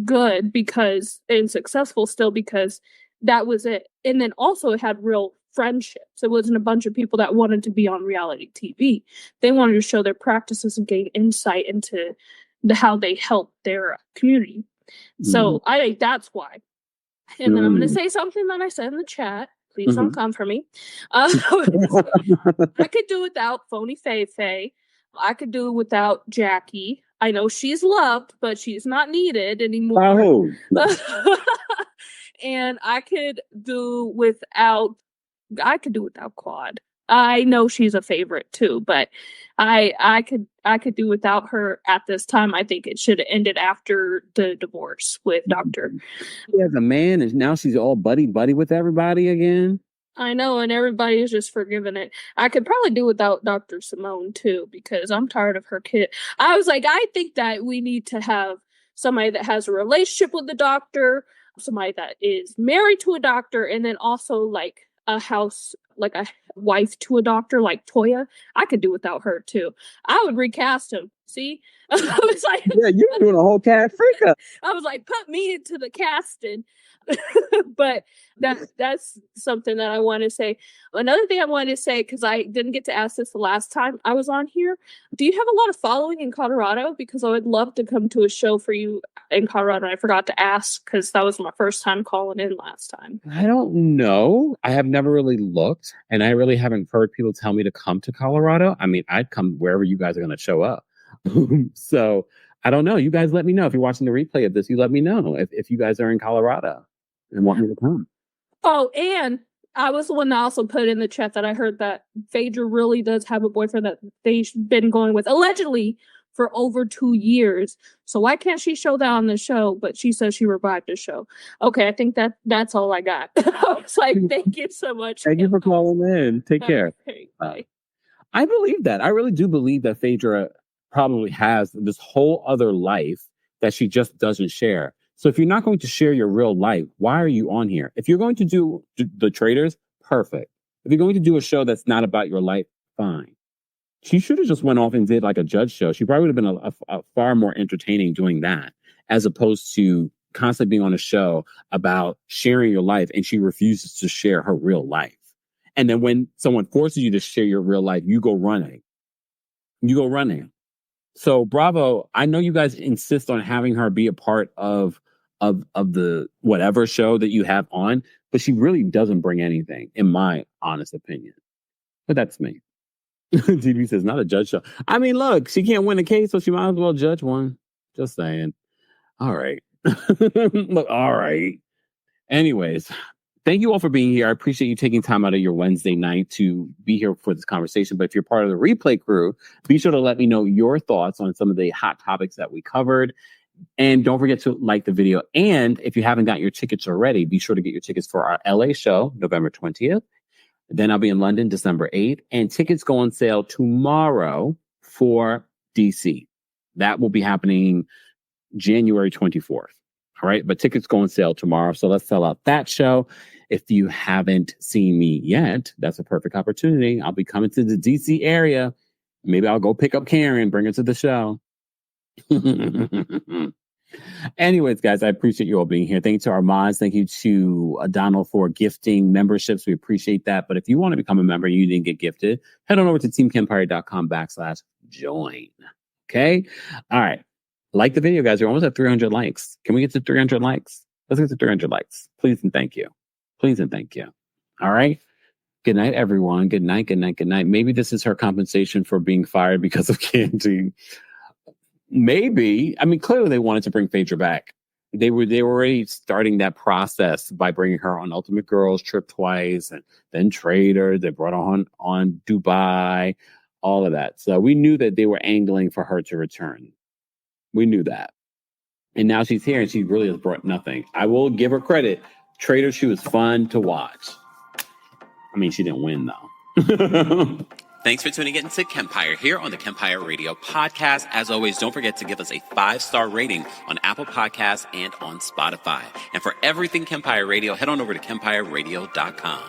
good because and successful still because that was it. And then also it had real friendships. It wasn't a bunch of people that wanted to be on reality TV. They wanted to show their practices and gain insight into how they help their community. So I think that's why. And then I'm going to say something that I said in the chat. Please don't come for me. I could do without phony Faye. I could do without Jackie. I know she's loved, but she's not needed anymore. And I could do without Quad. I know she's a favorite too, but I could do without her at this time. I think it should have ended after the divorce with Dr. She has a man and now she's all buddy with everybody again. I know, and everybody is just forgiving it. I could probably do without Dr. Simone too, because I'm tired of her kid. I was like, I think that we need to have somebody that has a relationship with the doctor, somebody that is married to a doctor, and then also like a wife to a doctor like Toya. I could do without her too. I would recast him. See? I was like, yeah, you're doing a whole cat freak. I was like, put me into the casting. But that's something that I want to say. Another thing I wanted to say, because I didn't get to ask this the last time I was on here, do you have a lot of following in Colorado? Because I would love to come to a show for you in Colorado. I forgot to ask because that was my first time calling in last time. I don't know. I have never really looked, and I really haven't heard people tell me to come to Colorado. I mean, I'd come wherever you guys are going to show up. So I don't know. You guys let me know. If you're watching the replay of this, you let me know if you guys are in Colorado and want me to come. Oh, and I was the one that also put in the chat that I heard that Phaedra really does have a boyfriend that they've been going with allegedly for over 2 years. So why can't she show that on the show? But she says she revived the show. Okay, I think that's all I got. I was like, thank you so much. Thank you for calling in. Take care. Okay, bye. I believe that. I really do believe that Phaedra probably has this whole other life that she just doesn't share. So if you're not going to share your real life, why are you on here? If you're going to do The Traitors, perfect. If you're going to do a show that's not about your life, fine. She should have just went off and did like a judge show. She probably would have been a far more entertaining doing that as opposed to constantly being on a show about sharing your life and she refuses to share her real life. And then when someone forces you to share your real life, you go running. So bravo. I know you guys insist on having her be a part of the whatever show that you have on, but she really doesn't bring anything, in my honest opinion. But that's me. TV says not a judge show. I mean, look, she can't win a case, so she might as well judge one. Just saying. All right. Look, all right. Anyways, thank you all for being here. I appreciate you taking time out of your Wednesday night to be here for this conversation. But if you're part of the replay crew, be sure to let me know your thoughts on some of the hot topics that we covered. And don't forget to like the video. And if you haven't got your tickets already, be sure to get your tickets for our LA show, November 20th. Then I'll be in London, December 8th. And tickets go on sale tomorrow for DC. That will be happening January 24th. All right. But tickets go on sale tomorrow. So let's sell out that show. If you haven't seen me yet, that's a perfect opportunity. I'll be coming to the DC area. Maybe I'll go pick up Karen, bring her to the show. Anyways, guys, I appreciate you all being here. Thank you to our mods. Thank you to Donald for gifting memberships. We appreciate that. But if you want to become a member and you didn't get gifted, head on over to teamkempire.com/join. Okay. All right. Like the video, guys. We're almost at 300 likes. Can we get to 300 likes? Let's get to 300 likes. Please and thank you. Please and thank you. All right. Good night, everyone. Good night. Good night. Good night. Maybe this is her compensation for being fired because of Candy. Maybe. I mean, clearly they wanted to bring Phaedra back. They were already starting that process by bringing her on Ultimate Girls Trip twice, and then Trader. They brought her on Dubai, all of that. So we knew that they were angling for her to return. We knew that. And now she's here and she really has brought nothing. I will give her credit. Trader, she was fun to watch. I mean, she didn't win though. Thanks for tuning in to Kempire here on the Kempire Radio Podcast. As always, don't forget to give us a 5-star rating on Apple Podcasts and on Spotify. And for everything Kempire Radio, head on over to KempireRadio.com.